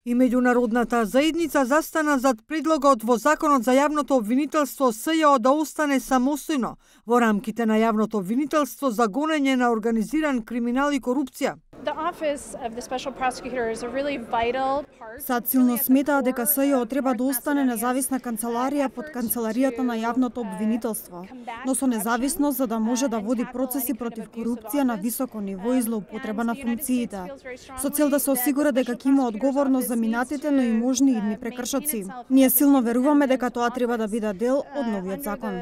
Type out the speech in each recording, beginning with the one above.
И меѓународната заедница застана зад предлогот во Законот за јавното обвинителство СЈО да остане самостојно во рамките на јавното обвинителство за гонење на организиран криминал и корупција. САД силно сметаа дека СЈО треба да остане независна канцеларија под канцеларијата на јавното обвинителство, но со независност за да може да води процеси против корупција на високо ниво и злоупотреба на функциите, со цел да се осигура дека ќе има одговорност за минатите, но и можни идни прекршоци. Ние силно веруваме дека тоа треба да биде дел од новиот закон.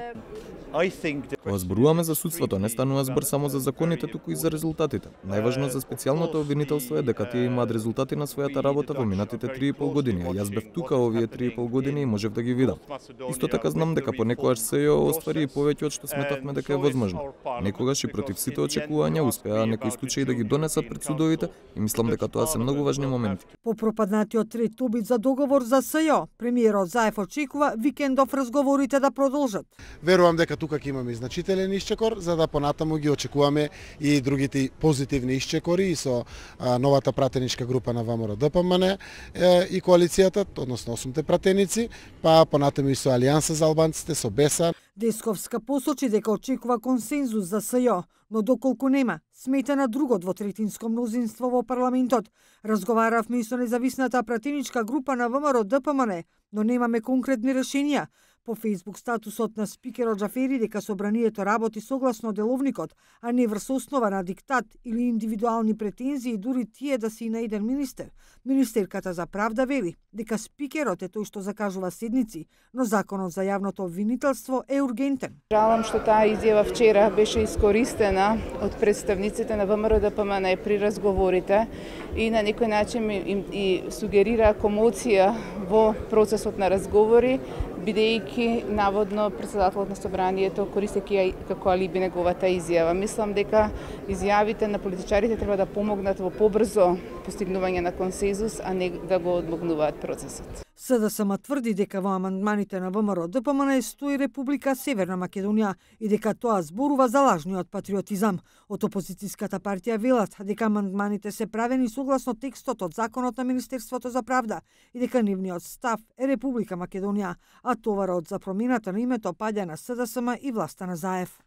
Кога зборуваме за судството, не станува збор само за законите, туку и за резултатите. Најважно за специјалното обвинителство е дека тие имаат резултати на својата работа во минатите 3,5 години, а јас бев тука овие 3,5 години и можев да ги видам. Исто така знам дека понекогаш СЈО оствари и повеќе од што сметавме дека е возможно. Некогаш и против сите очекувања успеа некои случаи да ги донесат пред судовите и мислам дека тоа се многу важни моменти. По пропаднатиот трет обид за договор за СЈО, премиерот Заев очекува викендов разговорите да продолжат. Верувам дека тука ќе имаме значителен исчекор, за да понатаму ги очекуваме и другите позитивни исчекори и со новата пратеничка група на ВМРО-ДПМН и коалицијата, односно 8 пратеници, па понатаму и со Алијанса за албанците, со БЕСА. Десковска посочи дека очекува консензус за СЈО, но доколку нема, смета на друго двотретинско мнозинство во парламентот. Разговаравме и со независната пратеничка група на ВМРО-ДПМН, но немаме конкретни решенија. По Facebook статусот на спикерот Џафери дека собранието работи согласно деловникот, а не врз основа на диктат или индивидуални претензии, дури тие да си на еден министер. Министерката за правда вели дека спикерот е тој што закажува седници, но законот за јавното обвинителство е ургентен. Жалам што таа изјава вчера беше искористена од представниците на ВМРО-ДПМН при разговорите и на некој начин и сугерира комоција во процесот на разговори, бидејќи наводно председателот на собранието користејќи ја како алиби неговата изјава. Мислам дека изјавите на политичарите треба да помогнат во побрзо постигнување на консензус, а не да го одмогнуваат процесот. СДСМ тврди дека во амандманите на ВМРО-ДПМН стои Република Северна Македонија и дека тоа зборува за лажниот патриотизам. Од опозицијската партија велат дека амандманите се правени согласно текстот од законот на Министерството за правда и дека нивниот став е Република Македонија, а товарот за промената на името паѓа на СДСМ и власта на Заев.